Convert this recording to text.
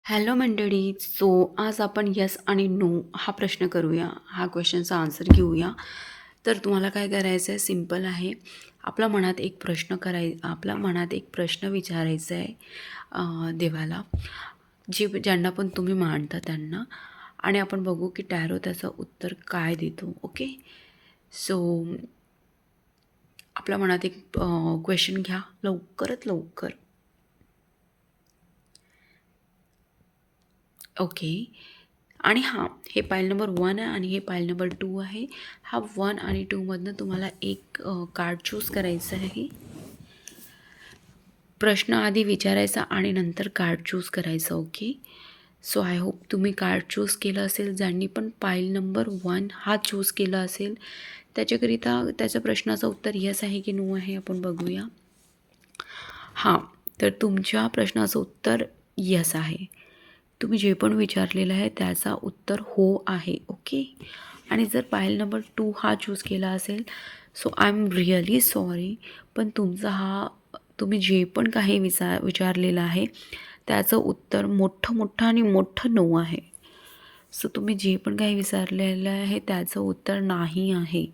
Hello मंडळी. So आज आपण यस आणि नो हा प्रश्न करूया. हा क्वेश्चनचा आन्सर घेऊया. तर तुम्हाला काय करायचं आहे, सिम्पल आहे. आपल्या मनात एक प्रश्न विचारायचा आहे देवाला, ज्यांना पण तुम्ही मानता त्यांना, आणि आपण बघू की टॅरो त्याचं उत्तर काय देतो. ओके. सो आपल्या मनात एक क्वेश्चन घ्या लवकरात लवकर. ओके. आणि हां, हे पाईल नंबर 1 आहे आणि हे पाईल नंबर 2 आहे. हा 1 आणि 2मधनं तुम्हाला एक कार्ड चूज करायचं आहे. प्रश्न आधी विचारायचा आणि नंतर कार्ड चूज करायचं. ओके. सो आय होप तुम्ही कार्ड चूज केलं असेल. ज्यांनी पण पाईल नंबर 1 हा चूज केला असेल त्याच्याकरिता त्याच्या प्रश्नाचं उत्तर यस आहे की नो आहे आपण बघूया. हां, तर तुमच्या प्रश्नाचं उत्तर यस आहे. तुम्ही जे पण विचारलेलं आहे त्याचा उत्तर हो आहे. ओके. आणि जर पाईल नंबर 2 हा चूज केला असेल, so I am really sorry, पण तुम्ही जे पण काही विचारलेलं आहे त्याचं उत्तर मोठं आणि मोठं नो आहे. सो तुम्ही जे पण काही विचारलेलं आहे त्याचं उत्तर नाही आहे.